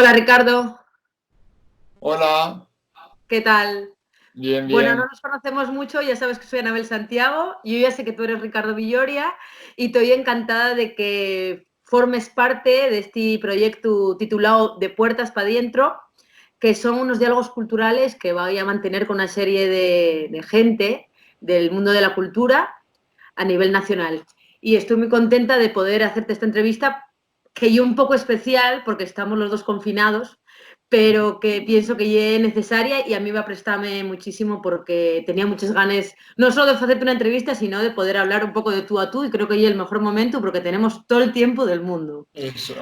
Hola Ricardo, Hola, ¿qué tal? bien, Bueno, no bien. nos conocemos mucho, ya sabes que soy Anabel Santiago, yo ya sé que tú eres Ricardo Villoria y estoy encantada de que formes parte de este proyecto titulado De Puertas para Adentro, que son unos diálogos culturales que voy a mantener con una serie de gente del mundo de la cultura a nivel nacional. Y estoy muy contenta de poder hacerte esta entrevista, que yo un poco especial, porque estamos los dos confinados, pero que pienso que es necesaria y a mí va a prestarme muchísimo porque tenía muchas ganas, no solo de hacerte una entrevista, sino de poder hablar un poco de tú a tú y creo que ya es el mejor momento porque tenemos todo el tiempo del mundo. Eso.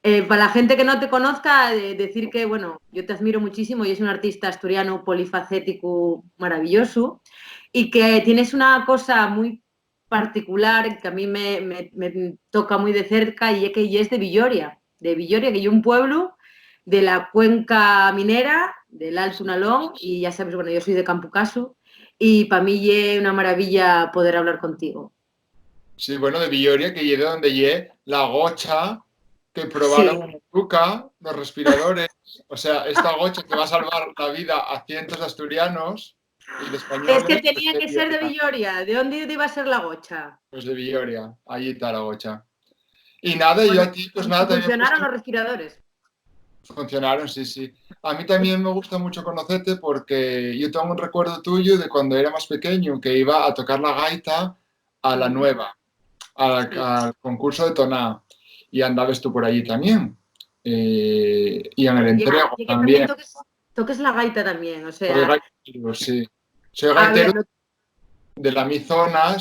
Para la gente que no te conozca, decir que, bueno, yo te admiro muchísimo y es un artista asturiano polifacético maravilloso y que tienes una cosa muy particular que a mí me toca muy de cerca y es que y es de Villoria, que es un pueblo de la cuenca minera, del Alto Nalón, y ya sabes, bueno, yo soy de Campucaso y para mí es una maravilla poder hablar contigo. Sí, bueno, de Villoria, que llegué donde llegué, la gocha, que probaron Sí, en Luca, los respiradores, o sea, esta gocha que va a salvar la vida a cientos de asturianos y de es que españoles, pues tenía de que ser de Villoria, Villoria. ¿De dónde iba a ser la gocha? pues de Villoria, allí está la gocha. Y nada, yo Bueno, aquí, pues y nada, también funcionaron los respiradores. funcionaron, sí, sí. A mí también me gusta mucho conocerte porque yo tengo un recuerdo tuyo de cuando era más pequeño, que iba a tocar la gaita a la Mm, nueva. al, sí. al concurso de Toná y andabas tú por allí también. Y en el entrego Y que también también. toques la gaita también, o Soy sea, gaitero, sí. Soy a ver, gaitero de la mi zona,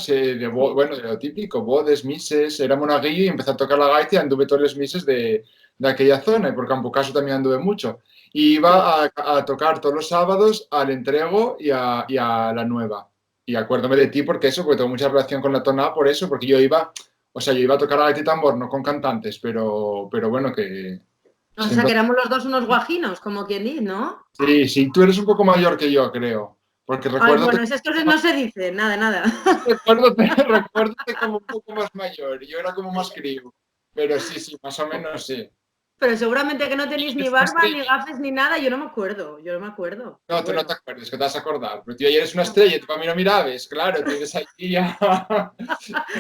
bueno, de lo típico, bodes, mises, era monaguillo y empecé a tocar la gaita y anduve todos los mises de aquella zona y por Campocaso también anduve mucho. Y sí. iba a tocar todos los sábados al entrego y a la nueva. Y acuérdame de ti porque eso, porque tengo mucha relación con la tonada por eso, porque yo iba, o sea, yo iba a tocar la gaita y tambor, no con cantantes, pero bueno, que O sea, que siempre... éramos los dos unos guajinos, como quien dice, ¿no? Sí, sí, tú eres un poco mayor que yo, creo, porque Ay, recuérdate bueno, esas cosas no se dicen, nada, nada. recuérdate como un poco más mayor, yo era como más crío, pero sí, sí, más o menos sí. Pero seguramente que no tenéis ni Eres una barba, ni estrella. gafes, ni nada, yo no me acuerdo, yo no me acuerdo. No, tú no te Bueno, acuerdas, que te vas a acordar, pero tú ya eres una estrella, tú para mí no mirabes, claro, tú eres aquí ya.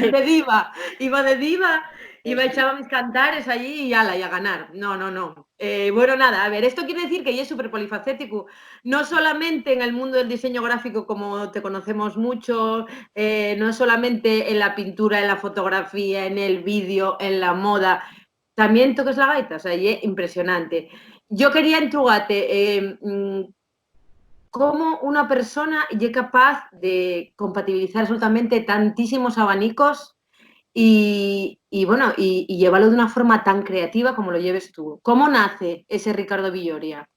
de diva, iba de diva, iba echaba mis cantares allí y ala, y a ganar. No, no, no. Bueno, nada, a ver, esto quiere decir que ella es súper polifacético, no solamente en el mundo del diseño gráfico como te conocemos mucho, no solamente en la pintura, en la fotografía, en el vídeo, en la moda, también toques la gaita, o sea, y es impresionante. Yo quería entrugarte, cómo una persona es capaz de compatibilizar absolutamente tantísimos abanicos bueno, y llevarlo de una forma tan creativa como lo lleves tú. ¿Cómo nace ese Ricardo Villoria?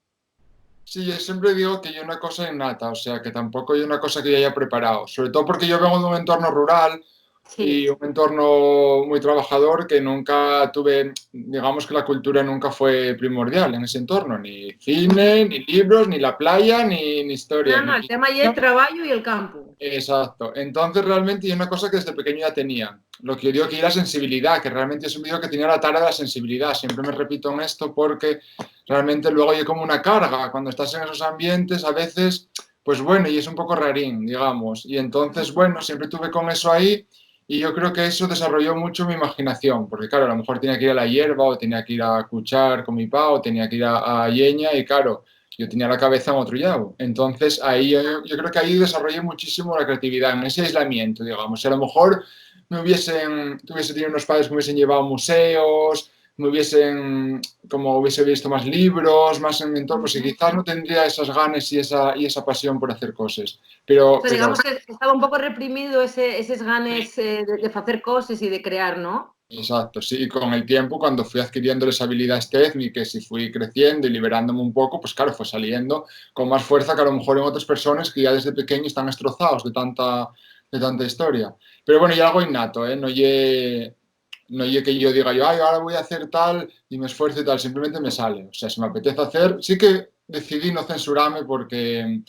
Sí, yo siempre digo que yo una cosa innata, o sea, que tampoco hay una cosa que yo haya preparado, sobre todo porque yo vengo de un entorno rural Sí. y un entorno muy trabajador que nunca tuve, digamos que la cultura nunca fue primordial en ese entorno, ni cine, ni libros, ni la playa, ni historia, No, ni no, el tema ya es el trabajo y el campo. exacto. Entonces, realmente, hay una cosa que desde pequeño ya tenía. Lo que yo digo que era sensibilidad, que realmente es un digo que tenía la tara de la sensibilidad. Siempre me repito en esto porque realmente luego hay como una carga. Cuando estás en esos ambientes, a veces, pues bueno, y es un poco rarín, digamos. Y entonces, bueno, siempre tuve con eso ahí y yo creo que eso desarrolló mucho mi imaginación. Porque, claro, a lo mejor tenía que ir a la hierba o tenía que ir a cuchar con mi pa o tenía que ir a Lleña y, claro, yo tenía la cabeza en otro lado. Entonces, ahí yo creo que ahí desarrollé muchísimo la creatividad, en ese aislamiento, digamos. A lo mejor tuviese tenido unos padres que me hubiesen llevado a museos, me hubiesen, como hubiese visto más libros, más en mi entorno, pues y quizás no tendría esas ganas y esa pasión por hacer cosas. O Pero, sea, pero digamos que estaba un poco reprimido esos ganes de hacer cosas y de crear, ¿no? exacto, sí, y con el tiempo, cuando fui adquiriendo las habilidades técnicas y fui creciendo y liberándome un poco, pues claro, fue saliendo con más fuerza que a lo mejor en otras personas que ya desde pequeño están destrozados de tanta historia. Pero bueno, y algo innato, ¿eh? No lle que yo diga yo, ay, ahora voy a hacer tal y me esfuerzo y tal, simplemente me sale. O sea, si me apetece hacer, sí que decidí no censurarme porque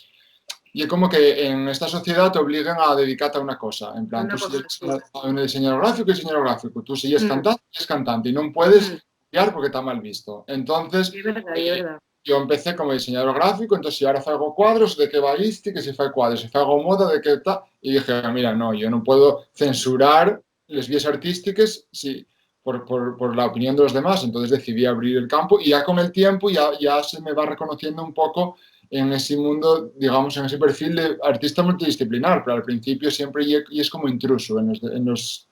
y es como que en esta sociedad te obligan a dedicarte a una cosa. En plan, tú Una si cosa eres así. un diseñador gráfico, diseñador gráfico. Tú si eres Mm, cantante, eres cantante. Y no puedes mm. copiar porque está mal visto. Entonces, Es verdad, es eh, verdad. yo empecé como diseñador gráfico, entonces si ahora hago cuadros, de qué va isto, que si fai cuadros, si hago moda, de qué tal, y dije, mira, no, yo no puedo censurar las vías artísticas si, por la opinión de los demás, entonces decidí abrir el campo y ya con el tiempo ya se me va reconociendo un poco en ese mundo, digamos, en ese perfil de artista multidisciplinar, pero al principio siempre y es como intruso en los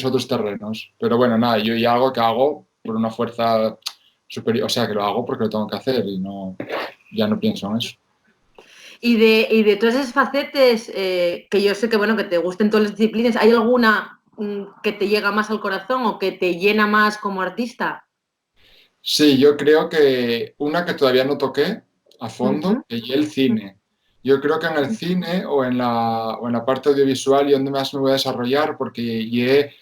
otros terrenos. Pero bueno, nada, yo ya hago que hago por una fuerza superior, o sea, que lo hago porque lo tengo que hacer y no, ya no pienso en eso. Y de todas esas facetes, que yo sé que, bueno, que te gusten todas las disciplinas, ¿hay alguna que te llega más al corazón o que te llena más como artista? Sí, yo creo que una que todavía no toqué a Ujú. fondo es el cine. Yo creo que en el cine o en la parte audiovisual y donde más me voy a desarrollar porque llegué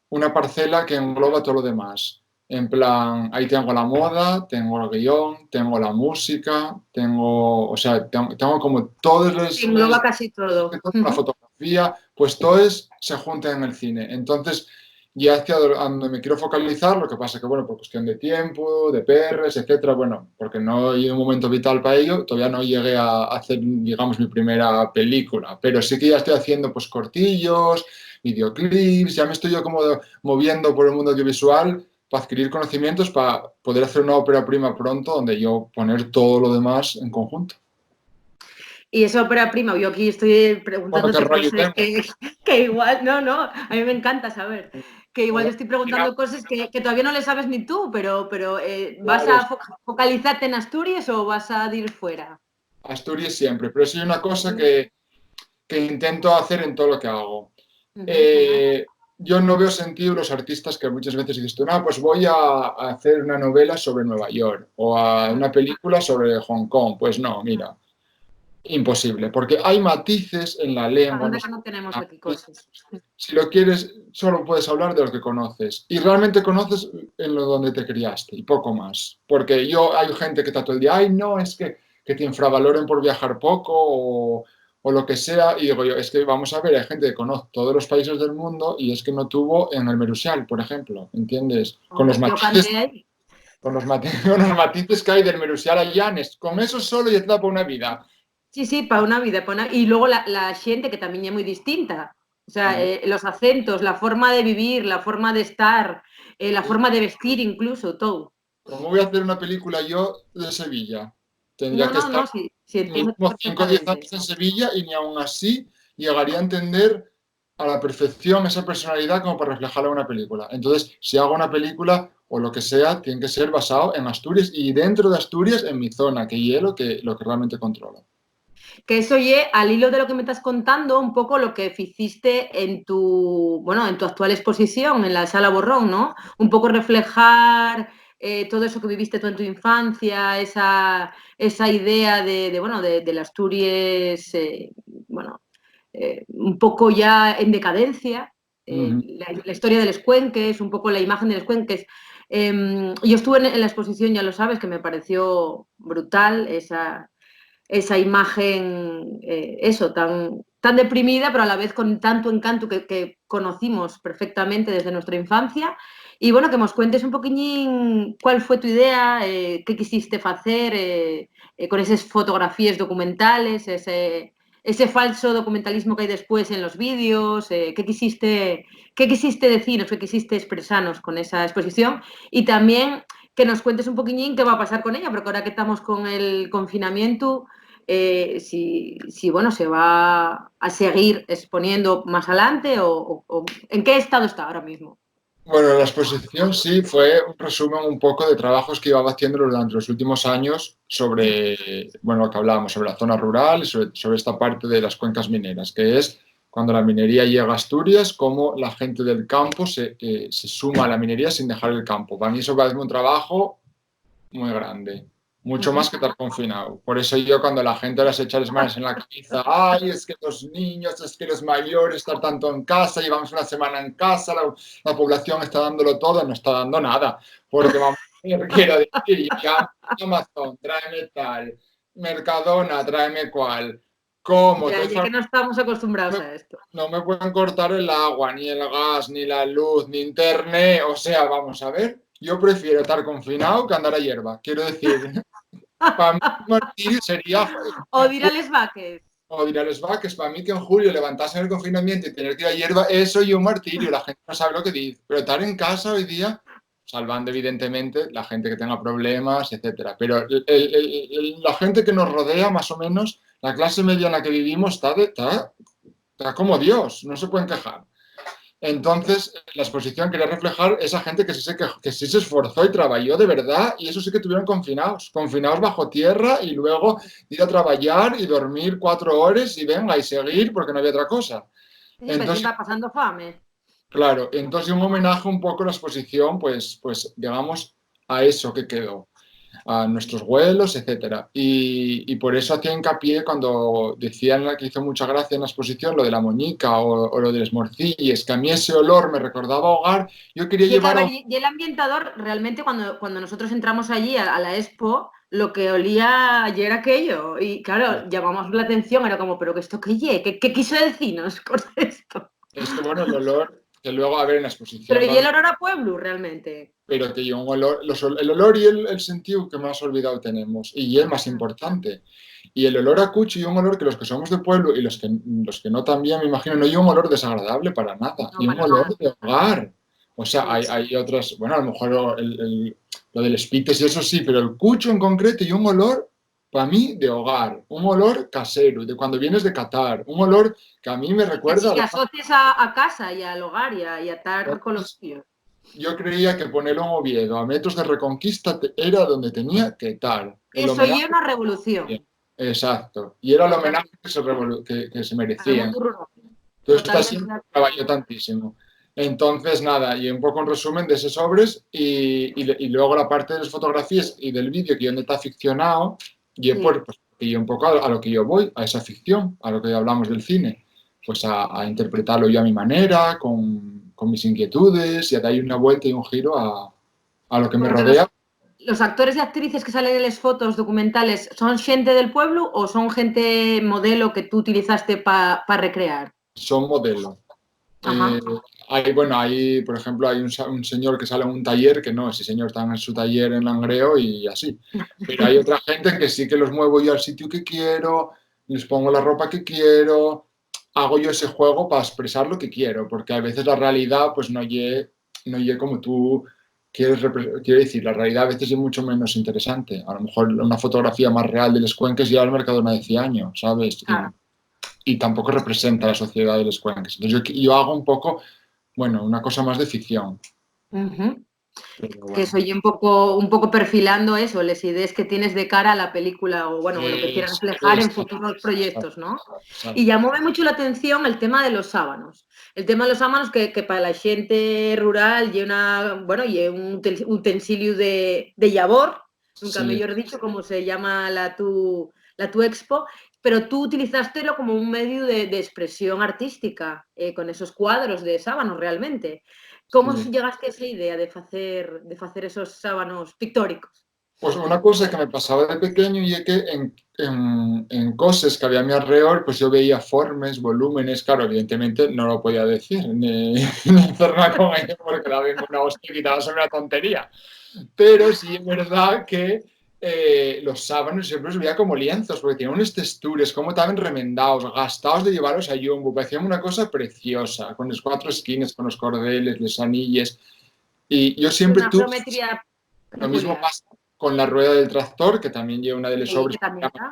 una parcela que engloba todo lo demás. En plan, ahí tengo la moda, tengo el guión, tengo la música, tengo, o sea, tengo como todos Sí, engloba casi todo. la fotografía, pues todo se junta en el cine. Entonces, y hacia donde me quiero focalizar, lo que pasa que, bueno, por cuestión de tiempo, de PRs, etcétera, bueno, porque no hay un momento vital para ello, todavía no llegué a hacer, digamos, mi primera película, pero sí que ya estoy haciendo, pues, cortillos, videoclips, ya me estoy yo como moviendo por el mundo audiovisual para adquirir conocimientos, para poder hacer una ópera prima pronto, donde yo poner todo lo demás en conjunto. Y esa ópera prima, yo aquí estoy Bueno, qué preguntándote rollo cosas tengo. que igual, no, no, a mí me encanta saber, que igual te estoy preguntando cosas que todavía no le sabes ni tú, pero ¿vas Claro, a focalizarte en Asturias o vas a ir fuera? Asturias siempre, pero eso es una cosa que intento hacer en todo lo que hago. Ujú. Eh, yo no veo sentido los artistas que muchas veces dices tú, no, pues voy a hacer una novela sobre Nueva York o a una película sobre Hong Kong. Pues no, mira, imposible, porque hay matices en la lengua. Anda que no tenemos aquí cosas. Si lo quieres, solo puedes hablar de lo que conoces. Y realmente conoces en lo donde te criaste y poco más. Porque hay gente que está todo el día, ay, no, es que te infravaloren por viajar poco o lo que sea. Y digo yo, es que vamos a ver, hay gente que conoce todos los países del mundo y es que no tuvo en el Merusial, por ejemplo, ¿entiendes? Hombre, yo canté ahí. Con los matices que hay del Merusial a Llanes. Con eso solo ya te da para una vida. Sí, sí, para una vida. Y luego la gente que también es muy distinta. O sea, Claro. los acentos, la forma de vivir, la forma de estar, la forma de vestir incluso, todo. ¿Cómo voy a hacer una película yo de Sevilla? Tendría No, que no, estar no, sí, sí entiendo mínimo 5 o 10 perfectamente. años en Sevilla y ni aún así llegaría a entender a la perfección esa personalidad como para reflejarla en una película. Entonces, si hago una película o lo que sea, tiene que ser basado en Asturias y dentro de Asturias en mi zona, que hielo, lo que realmente controlo. Que eso oye, al hilo de lo que me estás contando, un poco lo que hiciste bueno, en tu actual exposición, en la Sala Borrón, ¿no? Un poco reflejar todo eso que viviste tú en tu infancia, esa idea bueno, del Asturias, bueno, un poco ya en decadencia, Ujú. la historia de los cuenques, un poco la imagen de los cuenques. Yo estuve en la exposición, ya lo sabes, que me pareció brutal esa imagen, eso, tan deprimida, pero a la vez con tanto encanto que conocimos perfectamente desde nuestra infancia. Y bueno, que nos cuentes un poquillín cuál fue tu idea, qué quisiste hacer con esas fotografías documentales, ese falso documentalismo que hay después en los vídeos, qué quisiste decirnos, qué quisiste expresarnos con esa exposición y también que nos cuentes un poquillín qué va a pasar con ella, porque ahora que estamos con el confinamiento, si bueno, se va a seguir exponiendo más adelante o en qué estado está ahora mismo. Bueno, la exposición sí fue un resumen un poco de trabajos que iba haciendo durante los últimos años sobre, bueno, lo que hablábamos, sobre la zona rural y sobre esta parte de las cuencas mineras, que es cuando la minería llega a Asturias, cómo la gente del campo se suma a la minería sin dejar el campo. Para mí eso parece un trabajo muy grande, mucho más que estar confinado. Por eso yo cuando la gente ahora se echa las manos en la cabeza, ay, es que los niños, es que los mayores están tanto en casa, llevamos una semana en casa, la población está dándolo todo, no está dando nada, porque vamos, quiero decir, ya Amazon, tráeme tal, Mercadona, tráeme cual, ¿cómo? Ya, ya que no estamos acostumbrados a esto. No me pueden cortar el agua, ni el gas, ni la luz, ni internet. O sea, vamos a ver. yo prefiero estar confinado que andar a hierba. Quiero decir, para mí un martirio sería O ir a les vaques. o dirá les vaques, para mí que en julio levantarse en el confinamiento y tener que ir a hierba, eso y un martirio, la gente no sabe lo que dice. Pero estar en casa hoy día, salvando evidentemente la gente que tenga problemas, etcétera. Pero la gente que nos rodea, más o menos, la clase media en la que vivimos está como Dios, no se pueden quejar. Entonces, la exposición quería reflejar esa gente que sí se esforzó y trabajó de verdad, y eso sí que tuvieron confinados bajo tierra, y luego ir a trabajar y dormir 4 horas y venga y seguir porque no había otra cosa. Sí, pero Entonces, está pasando fame. claro, entonces un homenaje un poco a la exposición, pues digamos, a eso que quedó, a nuestros vuelos, etcétera. Y por eso hacía hincapié cuando decían que hizo mucha gracia en la exposición lo de la moñica o lo de los morcilles, que a mí ese olor me recordaba hogar. Yo quería Y, que, a llevar ver, a... y el ambientador, realmente cuando nosotros entramos allí a la Expo, lo que olía ayer era aquello. Y claro, llamamos la atención, era como, ¿pero esto qué ye? ¿Qué quiso decirnos con esto? Es que bueno, el olor, que luego a ver en la Pero exposición, y el olor a pueblo, realmente. pero que yo un olor, el olor y el sentido que más olvidado tenemos, y el más importante. Y el olor a cucho y un olor que los que somos de pueblo y los que no también, me imagino, no hay un olor desagradable para nada, No, y un para olor nada. de hogar. O sea, Sí. hay otras, bueno, a lo mejor lo del espites y eso sí, pero el cucho en concreto y un olor, para mí, de hogar, un olor casero, de cuando vienes de Qatar, un olor que a mí me Que recuerda así a que asocies a casa y al hogar y a estar con los tíos. yo creía que poner un Oviedo a metros de Reconquista era donde tenía que estar. El Eso y homenaje. una revolución. Exacto. Y era el homenaje Totalmente. que se Al merecían. mundo rural. Entonces, está Totalmente siempre de trabajó acuerdo. tantísimo. Entonces, nada, y un poco en resumen de esos sobres y luego la parte de las fotografías y del vídeo que yo no está ficcionado, y Sí. pues, y un poco a lo que yo voy, a esa ficción, a lo que hablamos del cine, pues a interpretarlo yo a mi manera, con mis inquietudes, y a dar una vuelta y un giro a lo que me Porque rodea. los actores y actrices que salen en las fotos documentales son gente del pueblo o son gente modelo que tú utilizaste para recrear. Son modelos. Eh, Ajá. bueno, por ejemplo, hay un señor que sale en un taller, que no, ese señor está en su taller en Langreo y así. Pero hay otra gente que sí que los muevo yo al sitio que quiero, les pongo la ropa que quiero, hago yo ese juego para expresar lo que quiero, porque a veces la realidad pues no como tú quiero decir, la realidad a veces es mucho menos interesante. A lo mejor una fotografía más real de Les Cuenques ya al Mercadona de 100 años, ¿sabes? Claro. Y tampoco representa a la sociedad de Les Cuenques. Entonces yo hago un poco, bueno, una cosa más de ficción. Ujú. Pero Que bueno. soy un poco perfilando eso, las ideas que tienes de cara a la película o bueno, lo que quieras reflejar en Exacto, futuros exacto, proyectos, ¿no? Y exacto. llamóme mucho la atención el tema de los sábanos. El tema de los sábanos que para la gente rural y bueno, y un utensilio de labor, nunca Sí. mejor dicho, como se llama la tu expo, pero tú utilizástelo como un medio de expresión artística, con esos cuadros de sábanos realmente. Como Sí. llegaste a esa idea de facer esos sábanos pictóricos? Pues una cosa que me pasaba de pequeño y es que en cosas que había a mi alrededor, pues yo veía formas, volúmenes, claro, evidentemente no lo podía decir, ni hacer nada con ello porque la vengo una hostia quitada sobre una tontería. Pero sí es verdad que los sábanos siempre los veía como lienzos, porque tenían unas texturas, como estaban remendados, gastados de llevarlos a Jumbo, parecían una cosa preciosa, con los 4 esquinas, con los cordeles, los anillos. Y yo De siempre una tuve geometría lo mismo peculiar. pasa con la rueda del tractor, que también lleva una de las Sí, obras que también está.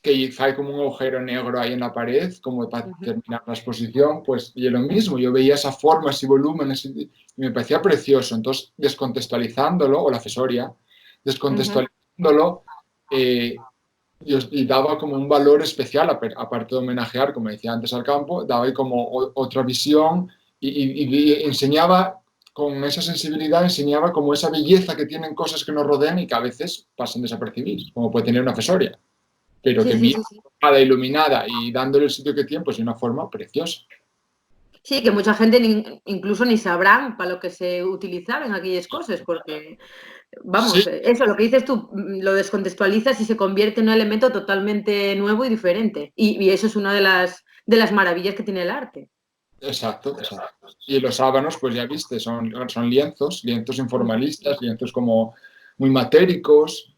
que hay como un agujero negro ahí en la pared, como para Ujú, terminar la exposición, pues y es lo mismo, yo veía esas formas y volúmenes y me parecía precioso, entonces descontextualizándolo, o la fesoria, ujú. descontextualizándolo, y daba como un valor especial, aparte de homenajear, como decía antes, al campo, daba ahí como otra visión y enseñaba, con esa sensibilidad, enseñaba como esa belleza que tienen cosas que nos rodean y que a veces pasan desapercibidas, como puede tener una fesoria, pero Sí, que sí, bien sí, sí. iluminada y dándole el sitio que tiene, pues de una forma preciosa. Sí, que mucha gente incluso ni sabrán para lo que se utilizaban aquellas cosas, porque, Sí, vamos, eso, lo que dices tú, lo descontextualizas y se convierte en un elemento totalmente nuevo y diferente. Y eso es una de las maravillas que tiene el arte. Exacto, exacto. Y los sábanos, pues ya viste, son lienzos, lienzos informalistas, lienzos como muy matéricos.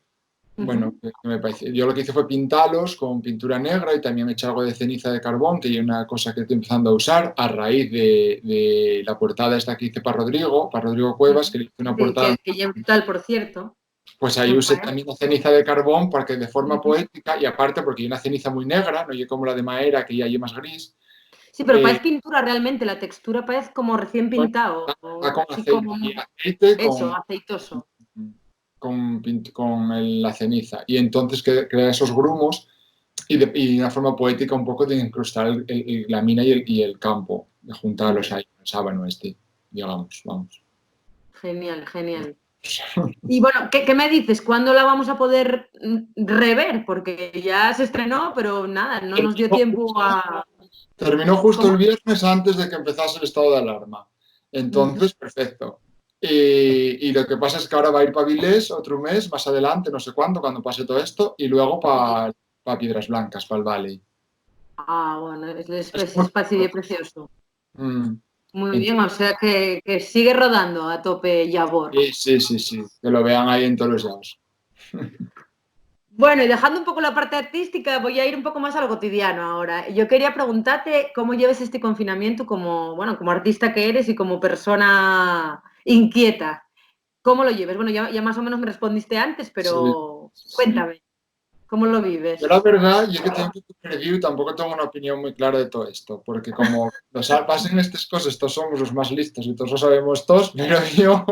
Bueno, Ujú. que me parece. Yo lo que hice fue pintarlos con pintura negra y también me eché algo de ceniza de carbón, que es una cosa que estoy empezando a usar a raíz de la portada esta que hice para Rodrigo Cuevas, que le hice una Sí, portada. que ya es brutal, por cierto. Pues ahí usé Rafael. también la ceniza de carbón para que de forma Ujú. poética, y aparte porque hay una ceniza muy negra, no hay como la de madera, que ya hay más gris. Sí, pero eh, parece pintura realmente, la textura parece como recién bueno, pintado, va o con sí aceite, como y aceite eso, aceitoso. la ceniza. Y entonces crea esos grumos y una forma poética un poco de incrustar la mina y el campo, de juntarlos ahí, el sábano este, digamos, vamos. Genial, genial. Y bueno, ¿qué me dices? ¿Cuándo la vamos a poder rever? Porque ya se estrenó, pero nada, no nos dio tiempo a... Terminó justo ¿Cómo? el viernes antes de que empezase el estado de alarma. Ujú. Entonces, perfecto. Y lo que pasa es que ahora va a ir para Vilés otro mes, más adelante, no sé cuándo, cuando pase todo esto, y luego para Piedras Blancas, para el Valley. Ah, bueno, Es es muy espacio precioso. mm, Muy bien, o entonces, sea que sigue rodando a tope Yabor. sí, sí, sí, sí, que lo vean ahí en todos los lados. Bueno, y dejando un poco la parte artística, voy a ir un poco más a lo cotidiano ahora. Yo quería preguntarte cómo lleves este confinamiento como, bueno, como artista que eres y como persona inquieta. ¿Cómo lo lleves? Bueno, ya más o menos me respondiste antes, Sí. pero cuéntame, ¿cómo lo Yo la vives? verdad, yo que tengo un poco perdido, tampoco tengo una opinión muy clara de todo esto, porque como pasen estas cosas, todos somos los más listos y todos lo sabemos todos, pero yo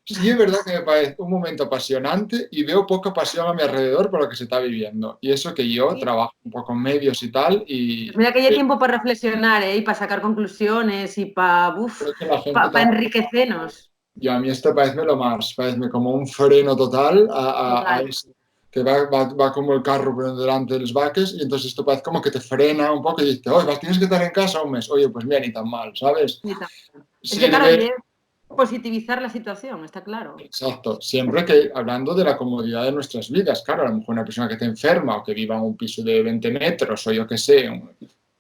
sí es verdad que me parece un momento apasionante y veo poca pasión a mi alrededor por lo que se está viviendo. Y eso que yo Sí. trabajo un poco en medios y tal, Pues mira que hay y tiempo para reflexionar, ¿eh? Y para sacar conclusiones y para creo que la gente enriquecernos. y a mí esto parece lo más, parece como un freno total a Total. eso, que va como el carro por delante de los vaques y entonces esto parece como que te frena un poco y dices, oye, tienes que estar en casa un mes, oye, pues mira, ni tan mal, ¿sabes? Ni tan- Es que claro, y Sirve, es positivizar la situación, está claro. exacto, siempre que hablando de la comodidad de nuestras vidas, claro, a lo mejor una persona que te enferma o que viva en un piso de 20 metros o yo qué sé,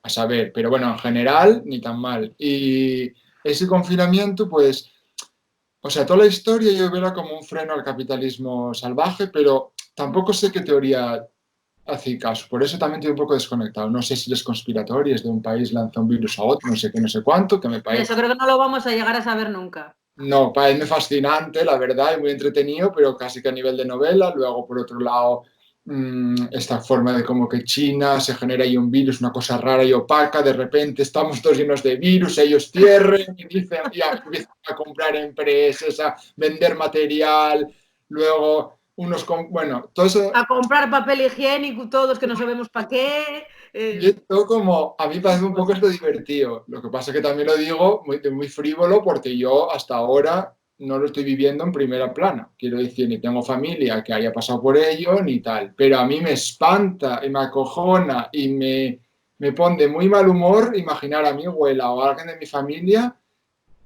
a saber, pero bueno, en general, ni tan mal. Y ese confinamiento, pues o sea, toda la historia yo veo como un freno al capitalismo salvaje, pero tampoco sé qué teoría hace caso. Por eso también estoy un poco desconectado. No sé si es conspiratorio, es de un país lanza un virus a otro, no sé qué, no sé cuánto, que me Eso parece. creo que no lo vamos a llegar a saber nunca. No, parece fascinante, la verdad, y muy entretenido, pero casi que a nivel de novela. Luego, por otro lado, esta forma de como que China se genera ahí un virus, una cosa rara y opaca, de repente estamos todos llenos de virus, ellos cierren y dicen, ya empiezan a comprar empresas, a vender material, luego bueno, todo eso, A comprar papel higiénico, todos que no sabemos para qué. y esto como, a mí parece un poco esto divertido, lo que pasa que también lo digo muy frívolo porque yo hasta ahora no lo estoy viviendo en primera plana, quiero decir, ni tengo familia que haya pasado por ello, ni tal, pero a mí me espanta y me acojona y me pone de muy mal humor imaginar a mi abuela o a alguien de mi familia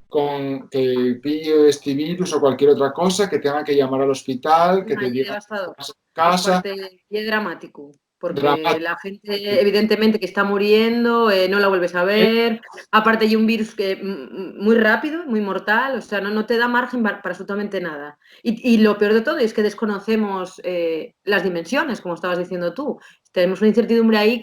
con que pille este virus o cualquier otra cosa, que tenga que llamar al hospital, que te Y digan devastador. que estás en casa, Aparte, y es dramático, porque dramático. la gente, evidentemente, que está muriendo, no la vuelves a ver. Aparte, hay un virus que muy rápido, muy mortal, o sea, no te da margen para absolutamente nada. Y lo peor de todo es que desconocemos las dimensiones, como estabas diciendo tú. Tenemos una incertidumbre ahí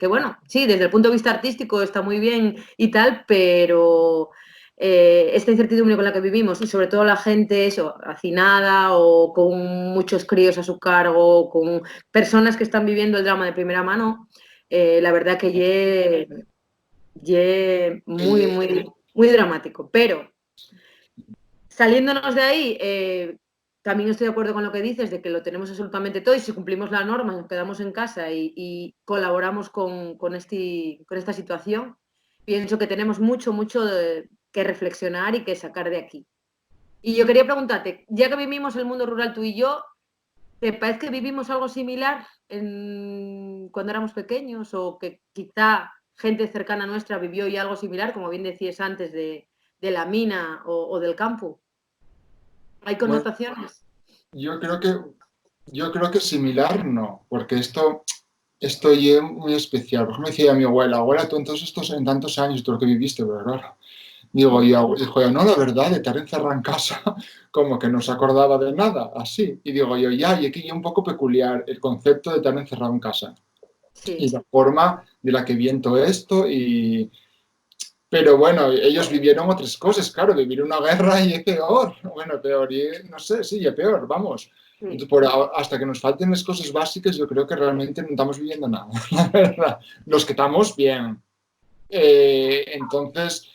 bueno, sí, desde el punto de vista artístico está muy bien y tal, pero esta incertidumbre con la que vivimos y sobre todo la gente eso, hacinada o con muchos críos a su cargo, con personas que están viviendo el drama de primera mano, la verdad que muy, muy, muy dramático. Pero saliéndonos de ahí, también estoy de acuerdo con lo que dices, de que lo tenemos absolutamente todo y si cumplimos la norma, nos quedamos en casa y colaboramos con esta situación, pienso que tenemos mucho que reflexionar y que sacar de aquí. Y yo quería preguntarte, ya que vivimos el mundo rural tú y yo, ¿te parece que vivimos algo similar cuando éramos pequeños o que quizá gente cercana a nuestra vivió ya algo similar, como bien decías antes, de la mina o del campo? ¿Hay Bueno, connotaciones? yo creo que, yo creo que similar no, porque esto estoy muy especial. Por ejemplo, me decía mi abuela, tú en tantos años, todo lo que viviste, pero claro. Dijo yo, no, la verdad, de estar encerrado en casa, como que no se acordaba de nada, así. Y digo yo, ya, y aquí es un poco peculiar el concepto de estar encerrado en casa. Y Sí. la forma de la que viento esto y... Pero bueno, ellos vivieron otras cosas, claro, vivir una guerra y es peor. Bueno, peor, y no sé, sí, es peor, vamos. Sí. Entonces, hasta que nos falten las cosas básicas, yo creo que realmente no estamos viviendo nada, la verdad. Los que estamos bien. Entonces,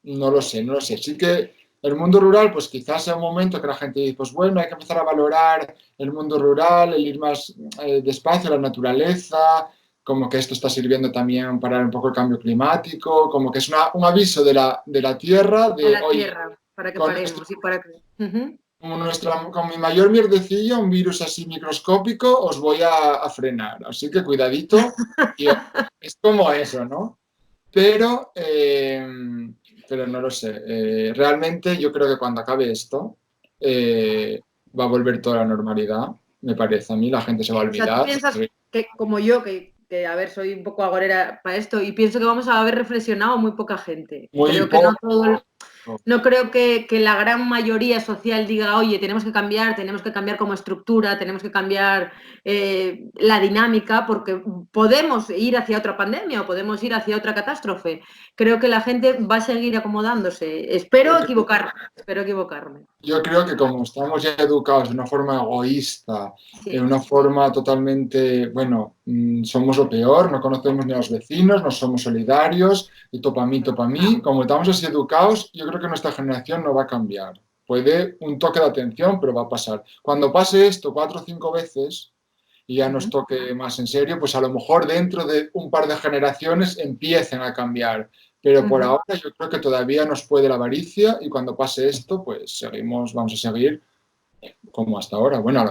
no lo sé, no lo sé. Sí que el mundo rural, pues quizás sea un momento que la gente dice, pues bueno, hay que empezar a valorar el mundo rural, el ir más despacio a la naturaleza, como que esto está sirviendo también para un poco el cambio climático, como que es un aviso de la tierra A de, la oye, tierra, para que con esto, paremos y para que... Ujú. con mi mayor mierdecilla, un virus así microscópico, os voy a frenar. Así que cuidadito, y es como eso, ¿no? Pero, eh, pero no lo sé. Realmente yo creo que cuando acabe esto va a volver toda la normalidad, me parece a mí. La gente se va a O sea, tú olvidar. piensas que, como yo, que, a ver, soy un poco agorera para esto, y pienso que vamos a haber reflexionado muy poca gente. Muy Creo que no poco. todo, no creo que la gran mayoría social diga, oye, tenemos que cambiar como estructura, tenemos que cambiar la dinámica, porque podemos ir hacia otra pandemia o podemos ir hacia otra catástrofe. Creo que la gente va a seguir acomodándose. Espero equivocarme. Yo creo que como estamos ya educados de una forma egoísta, de Sí. una forma totalmente, bueno, somos lo peor, no conocemos ni a los vecinos, no somos solidarios, y topa a mí, como estamos así educados, yo creo que nuestra generación no va a cambiar. Puede un toque de atención, pero va a pasar. Cuando pase esto 4 o 5 veces y ya nos Ujú. toque más en serio, pues a lo mejor dentro de un par de generaciones empiecen a cambiar. Pero por Ujú. ahora yo creo que todavía nos puede la avaricia y cuando pase esto, pues vamos a seguir como hasta ahora. Bueno, lo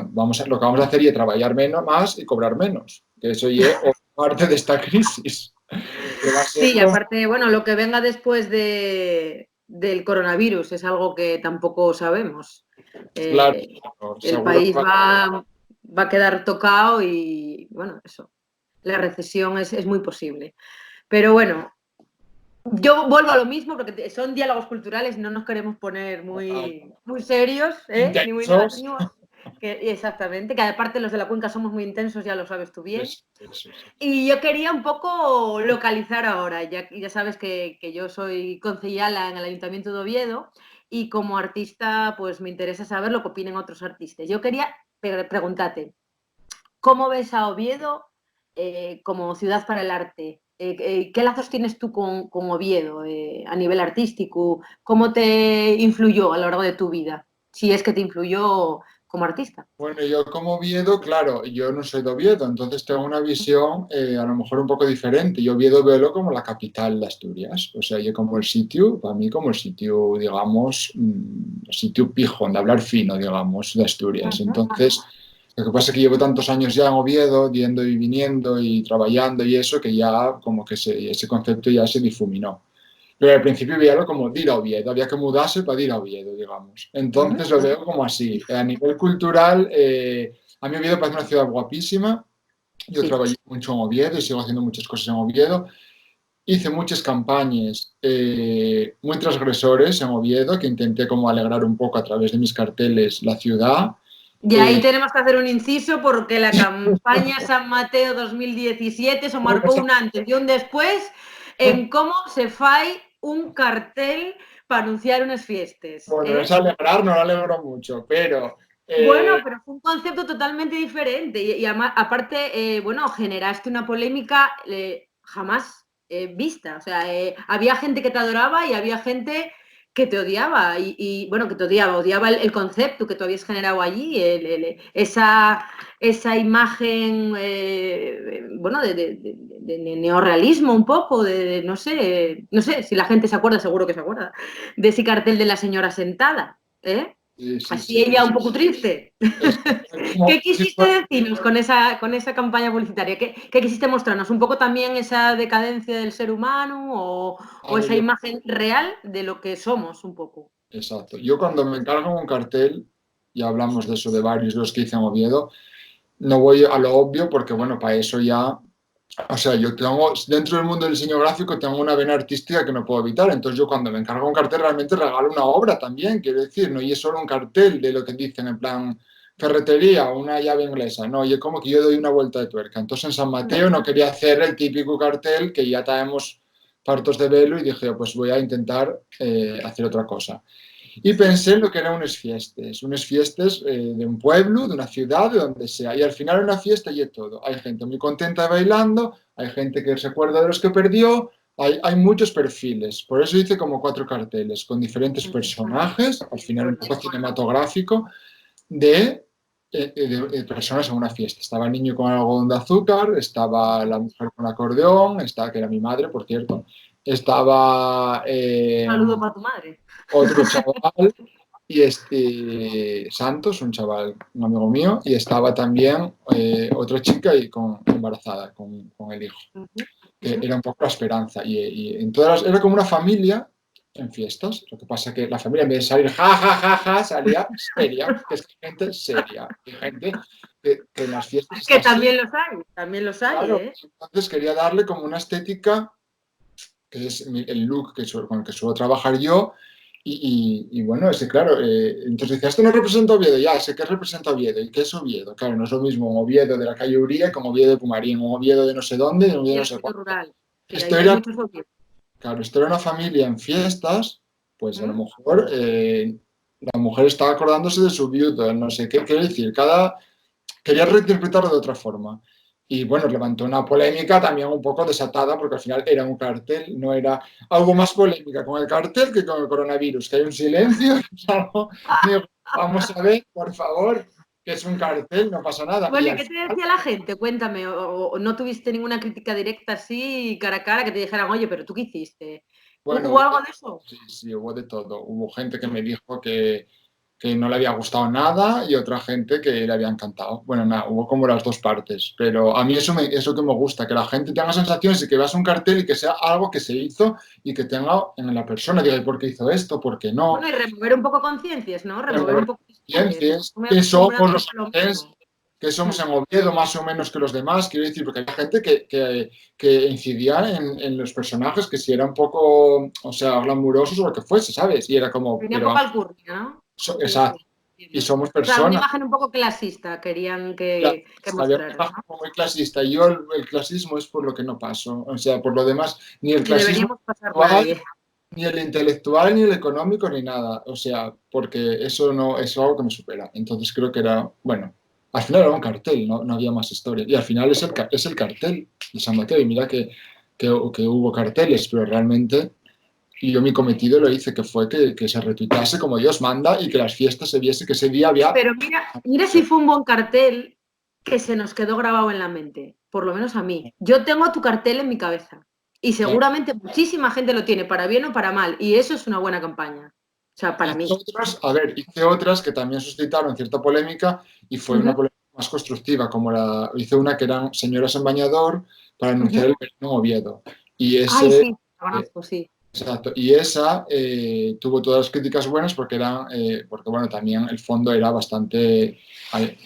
que vamos a hacer es trabajar menos, más y cobrar menos. Que eso ya es parte de esta crisis. Que va a ser Sí, y aparte, bueno, lo que venga después del coronavirus es algo que tampoco sabemos. claro, Eh, el seguro que país va a quedar tocado y, bueno, eso, la recesión es muy posible. Pero bueno, yo vuelvo a lo mismo porque son diálogos culturales, no nos queremos poner muy serios, ni muy intensos. negativos. Exactamente, que aparte los de la cuenca somos muy intensos, ya lo sabes tú bien. Eso, sí. Y yo quería un poco localizar ahora, ya sabes que yo soy concejala en el Ayuntamiento de Oviedo y como artista pues me interesa saber lo que opinen otros artistas. Yo quería preguntarte, ¿cómo ves a Oviedo como ciudad para el arte? ¿Qué lazos tienes tú con Oviedo a nivel artístico? ¿Cómo te influyó a lo largo de tu vida? Si es que te influyó como artista. Bueno, yo como Oviedo, claro, yo no soy de Oviedo, entonces tengo una visión a lo mejor un poco diferente. Yo Oviedo veo como la capital de Asturias, o sea, yo como el sitio, para mí como el sitio, digamos, el sitio pijo, de hablar fino, digamos, de Asturias. Entonces, lo que pasa es que llevo tantos años ya en Oviedo, yendo y viniendo y trabajando y eso, que ya como que ese concepto ya se difuminó. Pero al principio veía como de ir a Oviedo, había que mudarse para ir a Oviedo, digamos. Entonces lo veo como así. A nivel cultural, a mí Oviedo parece una ciudad guapísima. Yo Sí. trabajé mucho en Oviedo y sigo haciendo muchas cosas en Oviedo. Hice muchas campañas muy transgresores en Oviedo, que intenté como alegrar un poco a través de mis carteles la ciudad. Y ahí Eh, tenemos que hacer un inciso porque la campaña San Mateo 2017 eso marcó un antes y un después en cómo se fai un cartel para anunciar unas fiestas. bueno, es alegrar, no lo alegro mucho, pero Bueno, pero fue un concepto totalmente diferente y aparte, bueno, generaste una polémica jamás vista. O sea, había gente que te adoraba y había gente que te odiaba bueno, que te odiaba el concepto que tú habías generado allí, esa imagen, bueno, de neorrealismo un poco, no sé si la gente se acuerda, seguro que se acuerda, de ese cartel de la señora sentada, ¿eh? sí, sí, Así sí. ella un poco triste. Es ¿Qué como si quisiste decirnos con esa campaña publicitaria? ¿Qué quisiste mostrarnos? ¿Un poco también esa decadencia del ser humano o a ver, esa imagen real de lo que somos un poco? exacto. Yo cuando me encargo un cartel, ya hablamos de eso de varios de los que hice en Oviedo, no voy a lo obvio porque, bueno, para eso ya O sea, yo tengo, dentro del mundo del diseño gráfico, tengo una vena artística que no puedo evitar. Entonces, yo cuando me encargo un cartel, realmente regalo una obra también, quiero decir, no y es solo un cartel de lo que dicen en plan ferretería o una llave inglesa. No, y es como que yo doy una vuelta de tuerca. Entonces, en San Mateo no quería hacer el típico cartel que ya traemos partos de velo y dije, pues voy a intentar hacer otra cosa. Y pensé en lo que eran unas fiestas de un pueblo, de una ciudad, de donde sea. Y al final una fiesta y es todo. Hay gente muy contenta bailando, hay gente que se acuerda de los que perdió, hay muchos perfiles. Por eso hice como 4 carteles con diferentes personajes, al final un poco cinematográfico, de personas en una fiesta. Estaba el niño con algodón de azúcar, estaba la mujer con acordeón, estaba, que era mi madre, por cierto, estaba Un saludo para tu madre. otro chaval y Santos, un chaval, un amigo mío, y estaba también otra chica y embarazada con el hijo, que era un poco la esperanza. Y en era como una familia en fiestas. Lo que pasa que la familia en vez de salir ja, ja, ja, ja, salía seria, que es gente seria, y gente que en las fiestas está Que así. también los hay, Claro, ¿eh? entonces quería darle como una estética que es el look con el que suelo trabajar yo. Y bueno, ese, claro, entonces decía, esto no representa Oviedo, ya sé que representa Oviedo. ¿Y qué es Oviedo? Claro, no es lo mismo un Oviedo de la calle Uría como Oviedo de Pumarín, un Oviedo de no sé dónde, un Oviedo de Y no el sé medio cuánto. rural. Sí, Esto hay era, muchos objetos. claro, esto era una familia en fiestas, pues a lo mejor la mujer estaba acordándose de su viudo, no sé qué, quiero decir, quería reinterpretarlo de otra forma. Y bueno, levantó una polémica también un poco desatada, porque al final era un cartel, no era algo más polémica con el cartel que con el coronavirus, que hay un silencio. Digo, vamos a ver, por favor, que es un cartel, no pasa nada. Y Bueno, ¿y al qué te final, decía la gente? Cuéntame, o no tuviste ninguna crítica directa así, cara a cara, que te dijeran, oye, pero ¿tú qué hiciste? bueno, ¿Hubo algo de eso? sí, sí, hubo de todo. Hubo gente que me dijo que no le había gustado nada y otra gente que le había encantado. Bueno, nada, hubo como las dos partes, pero a mí eso que me gusta, que la gente tenga sensaciones y que veas un cartel y que sea algo que se hizo y que tenga en la persona, diga, ¿por qué hizo esto? ¿Por qué no? Bueno, y remover un poco conciencias, ¿no? Remover un Remover poco historias. conciencias, Estoy muy que somos acostumbrada los a lo onubenses, mismo. que somos en Oviedo más o menos que los demás, quiero decir, porque hay gente que incidía en los personajes, que si era un poco, o sea, glamurosos o lo que fuese, ¿sabes? Y era como, Tenía un pero poco alcurnia, ¿no? Sí, exacto, sí, y entiendo. somos O sea, una personas. imagen un poco clasista querían Ya, que había mostraran, una ¿no? forma muy clasista. Yo el clasismo es por lo que no paso. O sea, por lo demás, ni el Ni clasismo deberíamos pasar intelectual, nadie. ni el intelectual, ni el económico, ni nada. O sea, porque eso no es algo que me supera. Entonces creo que era, bueno, al final era un cartel, no había más historia. Y al final es el cartel de San Mateo. Y mira que hubo carteles, pero realmente y yo mi cometido lo hice, que fue que se retuitease como Dios manda y que las fiestas se viese que ese día había. Pero mira si fue un buen cartel que se nos quedó grabado en la mente, por lo menos a mí. Yo tengo tu cartel en mi cabeza y seguramente muchísima gente lo tiene, para bien o para mal, y eso es una buena campaña. O sea, para Hice mí. otras, a ver, hice otras que también suscitaron cierta polémica y fue Uh una -huh, polémica más constructiva, como hice una que eran señoras en bañador para uh anunciar -huh. el verano en Oviedo. Y Ay, ese, sí, la eh, conozco, sí. exacto, y esa tuvo todas las críticas buenas porque porque bueno, también el fondo era bastante,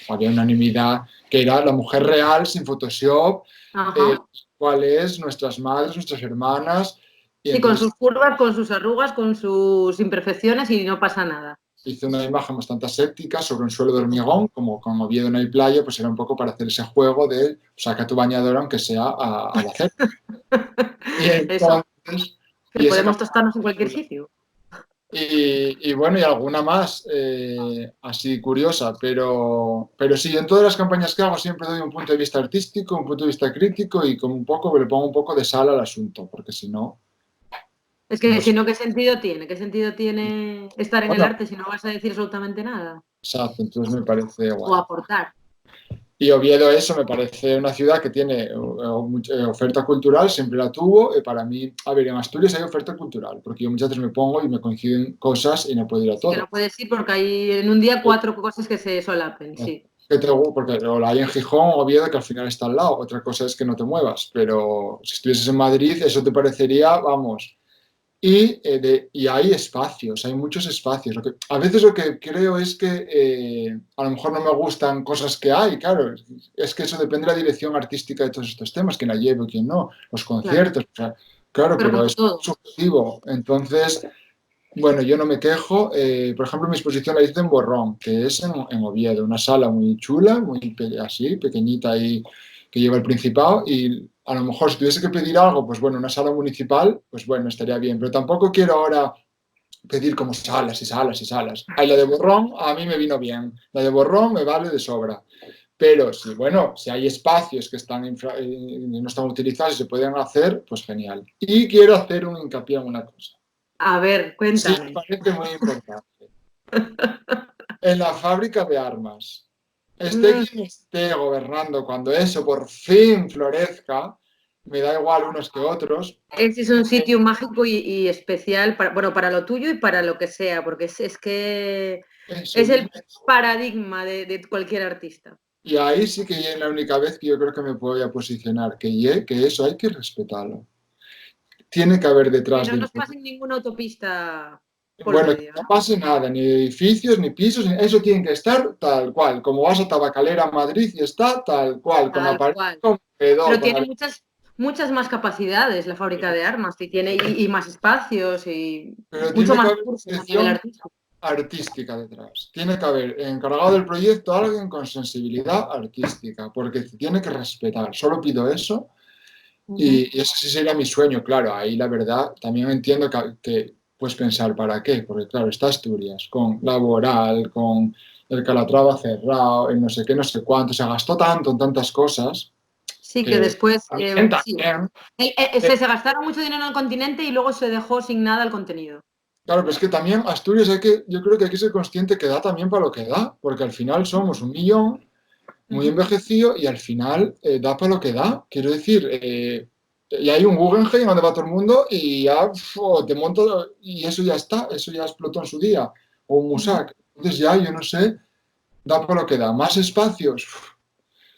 había unanimidad, que era la mujer real sin Photoshop, eh, Ajá. cuáles nuestras madres, nuestras hermanas, y Sí, con entonces sus curvas, con sus arrugas, con sus imperfecciones y no pasa nada. hice una imagen bastante aséptica sobre un suelo de hormigón, como con Oviedo no hay playa, pues era un poco para hacer ese juego de saca tu bañador aunque sea al hacer. Y Eso, entonces, que y esa podemos campaña tostarnos en fue cualquier chula. sitio. Y bueno, y alguna más así curiosa, pero sí, en todas las campañas que hago siempre doy un punto de vista artístico, un punto de vista crítico y como un poco le pongo un poco de sal al asunto, porque si no, Es que no si sé. no, ¿qué sentido tiene? ¿Qué sentido tiene estar en el Bueno, arte si no vas a decir absolutamente nada? exacto, entonces me parece O guay. aportar. Y Oviedo, eso me parece una ciudad que tiene mucha oferta cultural, siempre la tuvo. Para mí, a ver, en Asturias hay oferta cultural, porque yo muchas veces me pongo y me coinciden cosas y no puedo ir a Sí que todo. no puedes ir porque hay en un día 4 cosas que se solapen, sí. Porque o la hay en Gijón o Oviedo, que al final está al lado. Otra cosa es que no te muevas, pero si estuvieses en Madrid, eso te parecería, vamos, Y hay espacios, hay muchos espacios. A veces lo que creo es que a lo mejor no me gustan cosas que hay, claro, es que eso depende de la dirección artística de todos estos temas, quién la lleve, quién no, los Claro, conciertos, o sea, claro, pero pero como es todo. subjetivo. Entonces, bueno, yo no me quejo. Por ejemplo, mi exposición la hice en Borrón, que es en Oviedo, una sala muy chula, muy así, pequeñita y que lleva el Principado. Y a lo mejor si tuviese que pedir algo, pues bueno, una sala municipal, pues bueno, estaría bien. Pero tampoco quiero ahora pedir como salas y salas y salas. Ahí la de Borrón a mí me vino bien. La de Borrón me vale de sobra. Pero si, bueno, si hay espacios que están no están utilizados y se pueden hacer, pues genial. Y quiero hacer un hincapié en una cosa. A ver, Sí, me cuéntame. parece muy importante. En la fábrica de armas, esté Mm, quien esté gobernando, cuando eso por fin florezca, me da igual unos que otros, ese es un sitio mágico y especial para, bueno, para lo tuyo y para lo que sea, porque es que eso, es el paradigma de cualquier artista. y ahí sí que es la única vez que yo creo que me voy a posicionar, que eso hay que respetarlo. Tiene que haber Que detrás no del... nos pasen ninguna autopista por Bueno, que medio, no ¿no? pase nada, ni edificios, ni pisos, eso tiene que estar tal cual. Como vas a Tabacalera, Madrid, y está tal cual, con la Tal pared, cual. con comedor, Pero con tiene la... muchas más capacidades la fábrica de armas y tiene y más espacios y Pero mucho tiene que más haber recursos a nivel dirección artístico. artística detrás. Tiene que haber encargado del proyecto a alguien con sensibilidad artística, porque tiene que respetar. Solo pido eso Ujú. y ese sí sería mi sueño, claro. Ahí la verdad también entiendo que puedes pensar para qué, porque claro, está Asturias con Laboral, con el Calatrava cerrado, el no sé qué, no sé cuánto, se gastó tanto en tantas cosas Sí, que que después también, sí. también. Se gastaron mucho dinero en el continente y luego se dejó sin nada el contenido. Claro, pero es que también Asturias yo creo que hay que ser consciente que da también para lo que da, porque al final somos 1 millón muy Ujú. envejecido y al final da para lo que da. Quiero decir, y hay un Guggenheim donde va todo el mundo y ya te monto y eso ya está, eso ya explotó en su día, o un Ujú. Musac. Entonces ya, yo no sé, da para lo que da. Más espacios,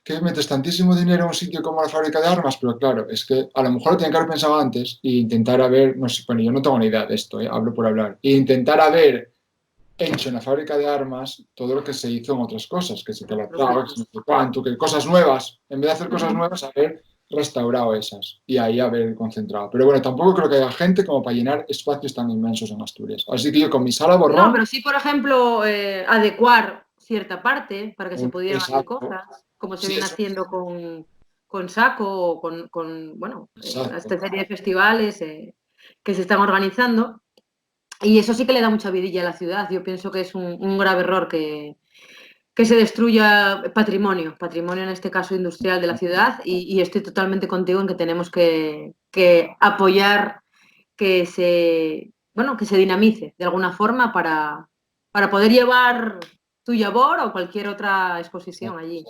que metes tantísimo dinero en un sitio como la fábrica de armas, pero claro, es que a lo mejor lo tenían que haber pensado antes e intentar haber, no sé, bueno, yo no tengo ni idea de esto, hablo por hablar, e intentar haber hecho en la fábrica de armas todo lo que se hizo en otras cosas, que se te la traga, que se no sé cuánto, que cosas nuevas, en vez de hacer cosas Ujú. nuevas, haber restaurado esas y ahí haber concentrado. Pero bueno, tampoco creo que haya gente como para llenar espacios tan inmensos en Asturias. Así que yo con mi sala No, borrón, pero sí, por ejemplo, adecuar cierta parte para que se pudieran hacer exacto, cosas, como se sí, viene eso, haciendo con Saco o bueno, exacto. esta serie de festivales que se están organizando. Y eso sí que le da mucha vidilla a la ciudad. Yo pienso que es un grave error que se destruya patrimonio en este caso industrial de la ciudad, y estoy totalmente contigo en que tenemos que apoyar bueno, que se dinamice de alguna forma para poder llevar tu Yabor o cualquier otra exposición allí.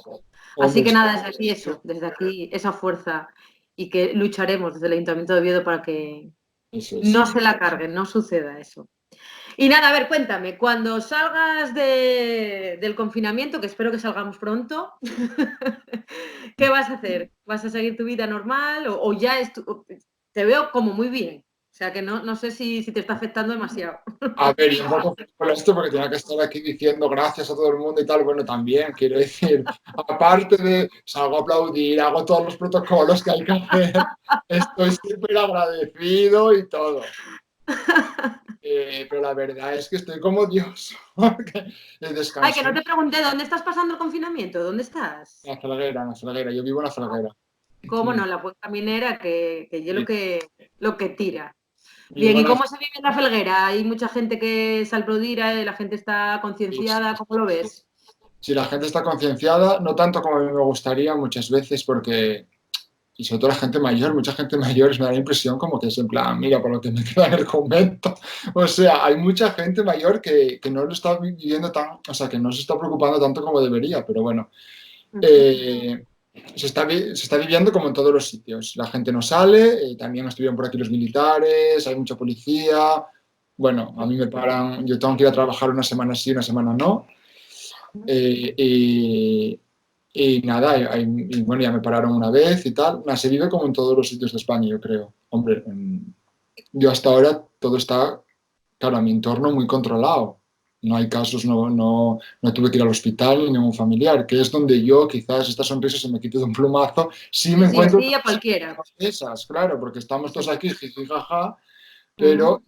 Así Hombre, que nada, desde aquí eso, desde aquí esa fuerza y que lucharemos desde el Ayuntamiento de Oviedo para que eso es. no se la carguen, no suceda eso. Y nada, a ver, cuéntame, cuando salgas del confinamiento, que espero que salgamos pronto, ¿qué vas a hacer? ¿Vas a seguir tu vida normal o ya te veo como muy bien? O sea que no sé si te está afectando demasiado. A ver, y un poco por esto, porque tenía que estar aquí diciendo gracias a todo el mundo y tal, bueno, también quiero decir, aparte de salgo a aplaudir, hago todos los protocolos que hay que hacer, estoy súper agradecido y todo. Pero la verdad es que estoy como Dios, porque Ay, que descansé no te pregunté, ¿dónde estás pasando el confinamiento? ¿Dónde estás? en la flaguera, yo vivo en la flaguera. ¿Cómo no? La Puerta Minera, que yo Sí, lo que tira. Bien, vivo ¿y en la cómo se vive en la Felguera? Hay mucha gente que se aplaudira, la gente está concienciada, ¿cómo lo ves? si la gente está concienciada, no tanto como a mí me gustaría muchas veces, porque y sobre todo la gente mayor, mucha gente mayor, me da la impresión como que es en plan, mira, por lo que me queda en el convento. O sea, hay mucha gente mayor que no lo está viviendo tan, o sea, que no se está preocupando tanto como debería, pero bueno, Ujú. eh, se está viviendo como en todos los sitios. La gente no sale, también estuvieron por aquí los militares, hay mucha policía. Bueno, a mí me paran, yo tengo que ir a trabajar una semana sí, una semana no. Eh, y, y nada, y bueno, ya me pararon una vez y tal. Nada, se vive como en todos los sitios de España, yo creo. Hombre, yo hasta ahora todo está, claro, a mi entorno muy controlado. No hay casos, no tuve que ir al hospital ni ningún familiar, que es donde yo quizás esta sonrisa se me quite de un plumazo. Sí Sí, me sí, encuentro así a cualquiera. esas, claro, porque estamos todos aquí, jiji, jaja, Ujú. pero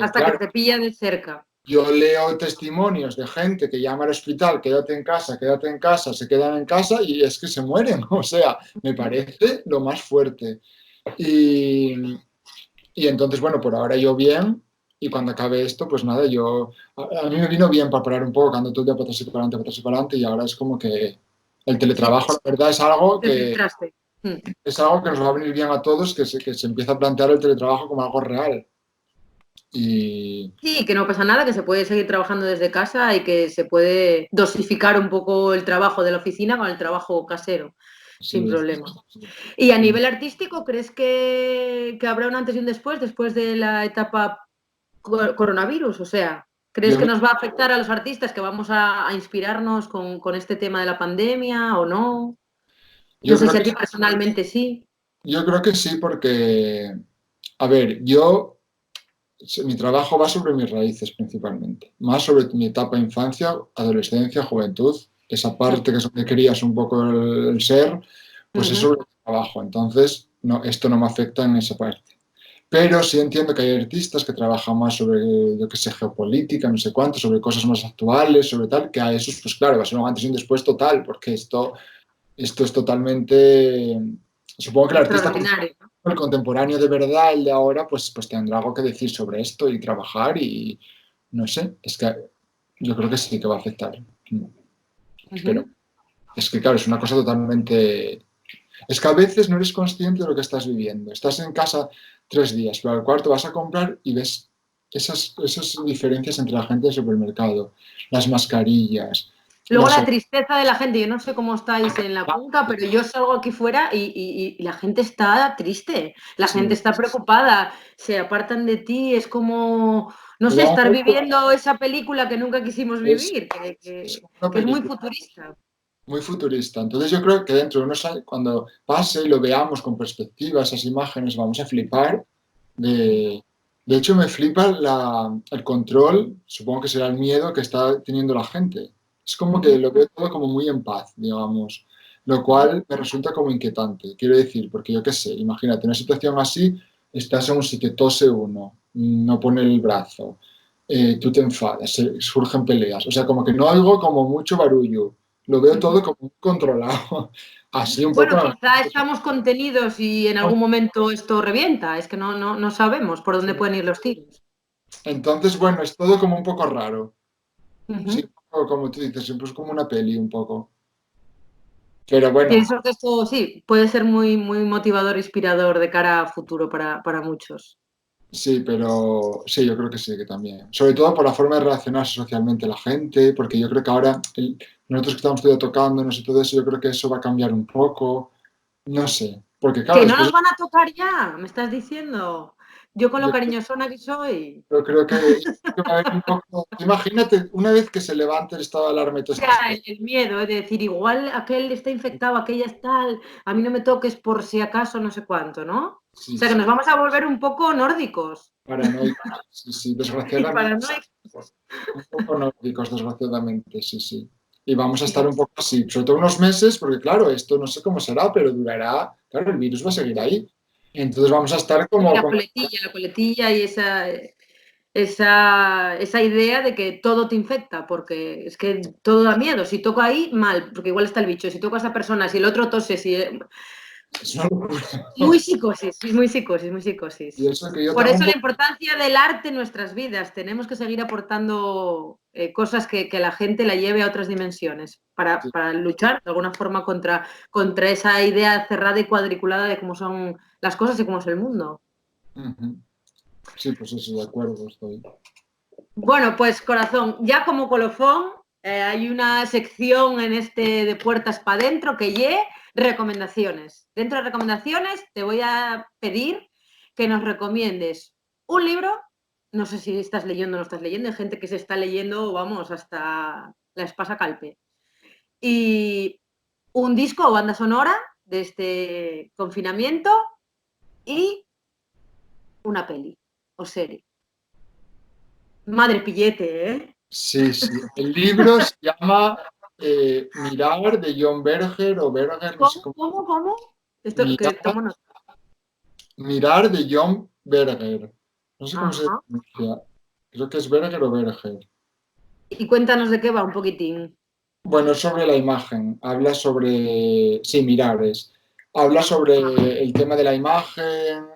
Hasta que claro, te pilla de cerca. yo leo testimonios de gente que llama al hospital, quédate en casa, se quedan en casa y es que se mueren. O sea, me parece lo más fuerte. Y, y entonces, bueno, por ahora yo bien, y cuando acabe esto, pues nada, a mí me vino bien para parar un poco, cuando todo el día para atrás y para adelante, y ahora es como que el Sí, teletrabajo, la verdad, te centraste. Mm. es algo que nos va a venir bien a todos, que se empieza a plantear el teletrabajo como algo real. Y Sí, que no pasa nada, que se puede seguir trabajando desde casa y que se puede dosificar un poco el trabajo de la oficina con el trabajo casero, sin sí, problema. Y a nivel artístico, ¿crees que habrá un antes y un después de la etapa coronavirus? O sea, ¿crees yo, que nos va a afectar a los artistas, que vamos a inspirarnos con este tema de la pandemia o no? No yo sé creo si a que ti personalmente sí. Yo creo que sí, porque, a ver, mi trabajo va sobre mis raíces principalmente, más sobre mi etapa de infancia, adolescencia, juventud, esa parte que es donde crías un poco el ser, pues es Ujú. sobre mi trabajo. Entonces, no, esto no me afecta en esa parte. Pero sí entiendo que hay artistas que trabajan más sobre, yo qué sé, geopolítica, no sé cuánto, sobre cosas más actuales, sobre tal, que a esos, pues claro, va a ser un antes y un después total, porque esto es totalmente. Supongo que el artista Extraordinario, ¿no? el contemporáneo de verdad, el de ahora, pues tendrá algo que decir sobre esto y trabajar y no sé, es que yo creo que sí que va a afectar. Espero. Ujú. Es que claro, es una cosa totalmente. Es que a veces no eres consciente de lo que estás viviendo. Estás en casa 3 días, pero al cuarto vas a comprar y ves esas diferencias entre la gente del supermercado, las mascarillas, Luego las. la tristeza de la gente, yo no sé cómo estáis en la cuenca, pero yo salgo aquí fuera y la gente está triste, la gente Sí, está preocupada, se apartan de ti, es como, no me sé, da un estar poco. viviendo esa película que nunca quisimos Es, vivir, es una que es muy película. futurista. Muy futurista. Entonces yo creo que dentro de unos años, cuando pase y lo veamos con perspectiva, esas imágenes, vamos a flipar. De, de hecho, me flipa el control, supongo que será el miedo que está teniendo la gente. Es como que Ujú, lo veo todo como muy en paz, digamos, lo ujú. cual me resulta como inquietante. Quiero decir, porque yo qué sé, imagínate una situación así, estás en un sitio, tose uno, no pone el brazo, tú te enfadas, surgen peleas. O sea, como que no oigo como mucho barullo, lo veo todo Ujú. como muy controlado. Así un poco. Bueno, quizá estamos contenidos y en algún momento esto revienta, es que no sabemos por dónde pueden ir los tiros. Entonces, bueno, es todo como un poco raro. Sí, Ujú. un poco como tú dices, siempre es como una peli un poco. Pero bueno, Pienso que esto sí, puede ser muy, muy motivador, inspirador de cara a futuro para muchos. sí, pero sí, yo creo que sí, que también. Sobre todo por la forma de relacionarse socialmente la gente, porque yo creo que ahora nosotros que estamos todavía tocándonos y todo eso, yo creo que eso va a cambiar un poco. No sé, porque claro, ¿Que no después nos van a tocar ya? ¿Me estás diciendo? Yo con lo yo, cariñosona que soy. yo creo que va a haber un poco. Imagínate, una vez que se levante el estado de alarma y todo Ya, estas cosas. el miedo, es decir, igual aquel está infectado, aquella es tal, a mí no me toques por si acaso no sé cuánto, ¿no? O Sí, sea que nos sí, vamos a volver un poco nórdicos paranoicos. Sí, sí, y desgraciadamente. paranoicos. Un poco nórdicos, desgraciadamente, sí, sí. Y vamos a estar un poco así, sobre todo unos meses, porque claro, esto no sé cómo será, pero durará, claro, el virus va a seguir ahí. Entonces vamos a estar Y como con. la coletilla y esa idea de que todo te infecta, porque es que todo da miedo. Si toco ahí, mal, porque igual está el bicho. Si toco a esa persona, si el otro tose, si... Es una locura. Muy psicosis, muy psicosis, muy psicosis. Y eso que yo Por tengo un eso la poco. importancia del arte en nuestras vidas. Tenemos que seguir aportando cosas que la gente la lleve a otras dimensiones para luchar de alguna forma contra esa idea cerrada y cuadriculada de cómo son las cosas y cómo es el mundo. Ujú. Sí, pues eso, de acuerdo estoy. Bueno, pues corazón, ya como colofón, hay una sección en este de Puertas para Adentro que recomendaciones. Dentro de recomendaciones te voy a pedir que nos recomiendes un libro, no sé si estás leyendo o no estás leyendo, hay gente que se está leyendo, vamos, hasta la espasa calpe. Y un disco o banda sonora de este confinamiento y una peli. o serie? Madre pillete, ¿eh? Sí, sí. El libro se llama Mirar de John Berger o Berger, no sé ¿Cómo, cómo. cómo, cómo? Esto que Mirar, tomo nota. Mirar de John Berger. No sé cómo se Ajá. pronuncia. Creo que es Berger o Berger. Y cuéntanos de qué va un poquitín. Bueno, sobre la imagen. Habla sobre. Sí, mirares. Habla sobre el tema de la imagen.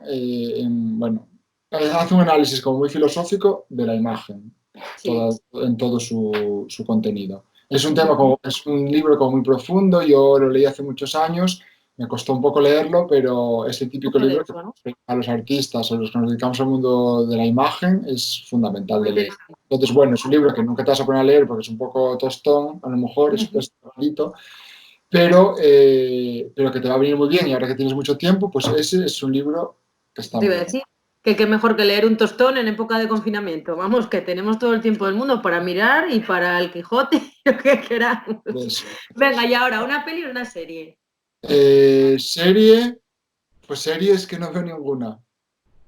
Bueno, hace un análisis como muy filosófico de la imagen Sí. en todo su contenido. Es un tema como, es un libro como muy profundo. Yo lo leí hace muchos años. Me costó un poco leerlo, pero es el Un típico poco libro que denso, ¿no? a los artistas, a los que nos dedicamos al mundo de la imagen, es fundamental Muy de leer. interesante. Entonces, bueno, es un libro que nunca te vas a poner a leer porque es un poco tostón, a lo mejor Ujú. es rarito, pero que te va a venir muy bien y ahora que tienes mucho tiempo, pues ese es un libro que está Te iba muy a bien. decir que qué mejor que leer un tostón en época de confinamiento. Vamos, que tenemos todo el tiempo del mundo para mirar y para el Quijote y lo que queramos. Eso. Venga, y ahora, ¿una peli o una serie? Serie, pues series que no veo ninguna.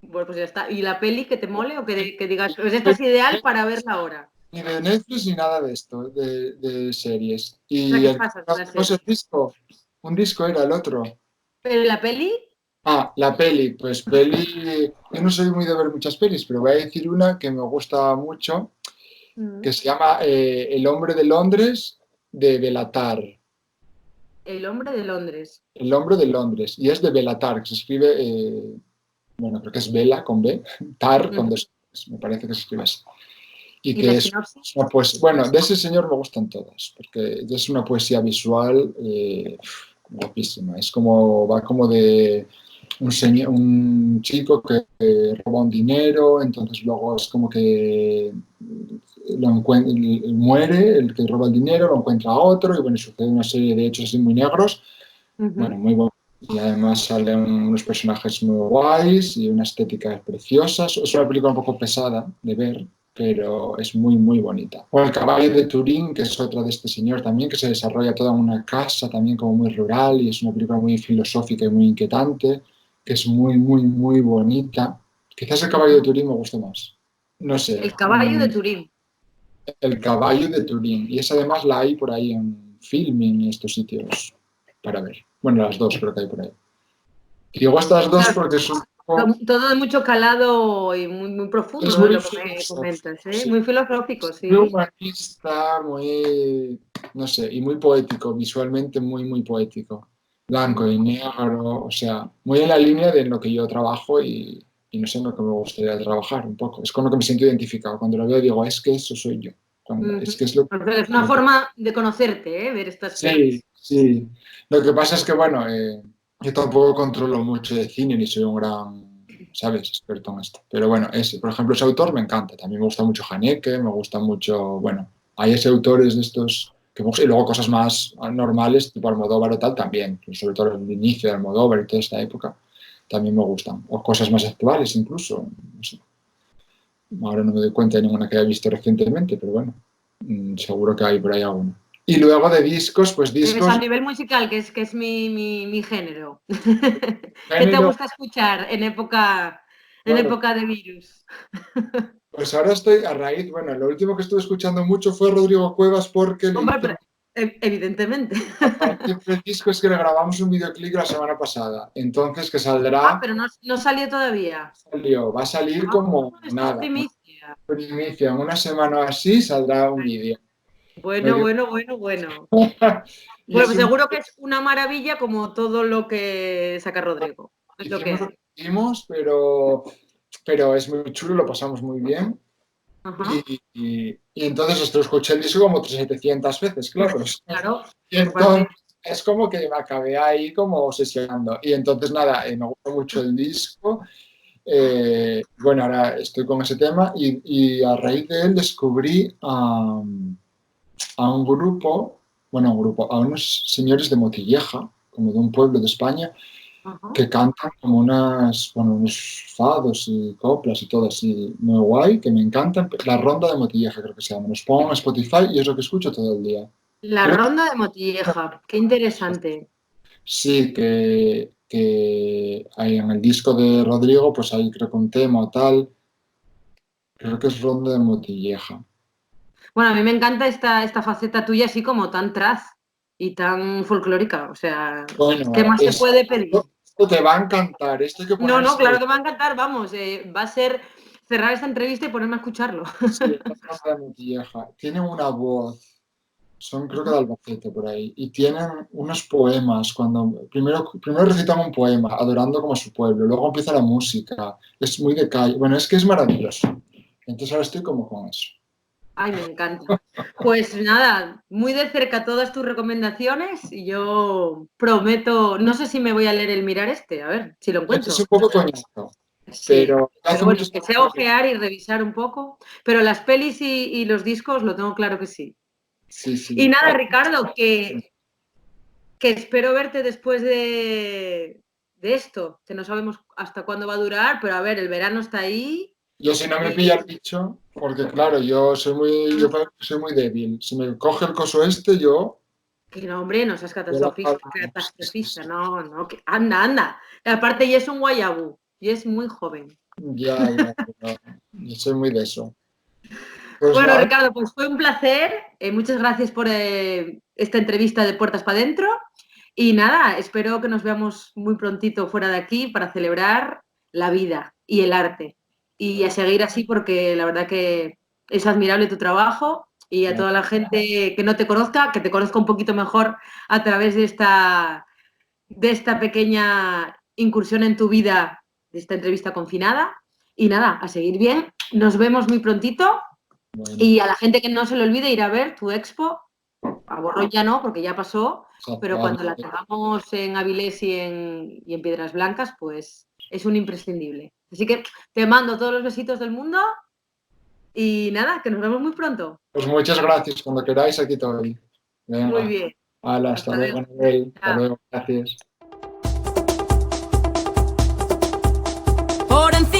Bueno, pues ya está. ¿Y la peli que te mole o que digas, pues esta es ideal para verla ahora? Ni de Netflix ni nada de esto, de series. O sea, Y ¿qué el pasa con la no sé, serie? disco, un disco era el otro. Pero la peli, Ah, la peli, pues peli, yo no soy muy de ver muchas pelis, pero voy a decir una que me gusta mucho, que se llama El hombre de Londres de Belatar. El hombre de Londres. El hombre de Londres. Y es de Belatar, que se escribe, bueno, creo que es Vela con B, Tar con Ujú. dos, me parece que se escribe así. Y ¿Y la que es sinopsis? una poesía, bueno, de ese señor me gustan todas, porque es una poesía visual guapísima. Es como, va como de un chico que roba un dinero, entonces luego es como que muere el que roba el dinero, lo encuentra otro y bueno, sucede una serie de hechos así muy negros, bueno, Ujú. muy bueno. Y además salen unos personajes muy guays y una estética preciosa. Es una película un poco pesada de ver, pero es muy, muy bonita. O El caballo de Turín, que es otra de este señor también, que se desarrolla toda en una casa también como muy rural y es una película muy filosófica y muy inquietante, que es muy, muy, muy bonita. Quizás El caballo de Turín me gusta más. No sé, El caballo de Turín. El caballo de Turín. Y esa además la hay por ahí en Filmin y estos sitios para ver. Bueno, las dos creo que hay por ahí. Y digo estas dos Claro, porque es un poco, todo de mucho calado y muy, muy es profundo, muy lo que me filosófico, comentas, ¿eh? sí. Muy filosófico, Muy sí. humanista, muy, no sé, y muy poético, visualmente muy, muy poético. Blanco y negro, o sea, muy en la línea de lo que yo trabajo y no sé en lo que me gustaría trabajar un poco. Es con lo que me siento identificado. Cuando lo veo digo, es que eso soy yo. Es Ujú. que es lo, Porque es una lo que... forma de conocerte, ¿eh? Ver estas Sí, pelis. sí. Lo que pasa es que, bueno, yo tampoco controlo mucho de cine ni soy un gran, ¿sabes?, experto en esto. Pero bueno, por ejemplo, ese autor me encanta. También me gusta mucho Haneke, me gusta mucho, bueno, hay ese autores de estos y luego cosas más normales, tipo Almodóvar o tal, también. Sobre todo el inicio de Almodóvar y toda esta época, también me gustan. O cosas más actuales incluso. No sé. Ahora no me doy cuenta de ninguna que haya visto recientemente, pero bueno, seguro que hay por ahí alguna. Y luego de discos, pues Es a discos, nivel musical, que es mi género. ¿Qué te género, gusta escuchar en bueno, época de virus? pues ahora estoy a raíz, bueno, lo último que estuve escuchando mucho fue Rodrigo Cuevas porque le Hombre, hice, evidentemente. a partir del disco es que le grabamos un videoclip la semana pasada, entonces que Ah, saldrá, pero no salió todavía. va a salir Ah, como esto es nada, una primicia. primicia, en una semana así saldrá un vídeo. Lo Bueno, que- bueno, bueno, bueno. y Bueno, es pues seguro que es una maravilla como todo lo que saca Rodrigo. Es lo que hicimos lo hay. que hicimos, pero es muy chulo, lo pasamos muy bien. Ajá. Y entonces esto escuché el disco como 700 veces, claro. Claro, Y normal. entonces es como que me acabé ahí como obsesionando. Y entonces nada, me gusta mucho el disco. Bueno, ahora estoy con ese tema y a raíz de él descubrí a un grupo, bueno, a unos señores de Motilleja, como de un pueblo de España, Ajá. que cantan como bueno, unos fados y coplas y todo así muy guay, que me encantan. La Ronda de Motilleja creo que se llama. Los pongo en Spotify y es lo que escucho todo el día. La Creo ronda de Motilleja. Qué interesante. sí, que hay en el disco de Rodrigo, pues hay creo que un tema o tal. Creo que es Ronda de Motilleja. Bueno, a mí me encanta esta faceta tuya así como tan traz y tan folclórica. O sea, Bueno, ¿qué más se puede pedir? esto te va a encantar. Esto hay que No, no, ponerse. claro que me va a encantar, vamos, va a ser cerrar esta entrevista y ponerme a escucharlo. Sí, esta es Ronda de Motilleja. Tienen una voz. Son creo que de Albacete por ahí. Y tienen unos poemas. Primero recitan un poema, adorando como a su pueblo. Luego empieza la música. Es muy de calle. Bueno, es que es maravilloso. Entonces ahora estoy como con eso. Ay, me encanta. Pues nada, muy de cerca todas tus recomendaciones y yo prometo, no sé si me voy a leer el Mirar este, a ver si lo Este es encuentro. un poco coñazo, Sí, pero pero hace bueno, muchos que sea años. ojear y revisar un poco, pero las pelis y los discos lo tengo claro que sí. Sí, Y sí. nada, Ricardo, que espero verte después de esto, que no sabemos hasta cuándo va a durar, pero a ver, el verano está ahí Yo si no me y pilla el bicho, porque claro, yo soy muy débil. Si me coge el coso este, que no, hombre, no seas yo la catastrofista, palmo. Sí, sí, catastrofista, sí. no, no, anda, anda. Aparte, y es un guayabú, y es muy joven. Ya, ya, ya. Yo soy muy de eso. Pues Bueno, nada, Ricardo, pues fue un placer. Muchas gracias por esta entrevista de Puertas para Adentro. Y nada, espero que nos veamos muy prontito fuera de aquí para celebrar la vida y el arte. Y a seguir así porque la verdad que es admirable tu trabajo y a toda la gente que no te conozca, que te conozca un poquito mejor a través de esta pequeña incursión en tu vida, de esta entrevista confinada. Y nada, a seguir bien. Nos vemos muy prontito bueno, y a la gente que no se le olvide ir a ver tu expo, a Borrón ya no, porque ya pasó, pero vale, cuando la tengamos en Avilés y en Piedras Blancas, pues es un imprescindible. Así que te mando todos los besitos del mundo y nada, que nos vemos muy pronto. pues muchas gracias. Cuando queráis, aquí estoy. Muy Venga, bien. hala, hasta Hasta luego. luego, Noel. Hasta Chao. luego, gracias. Por encima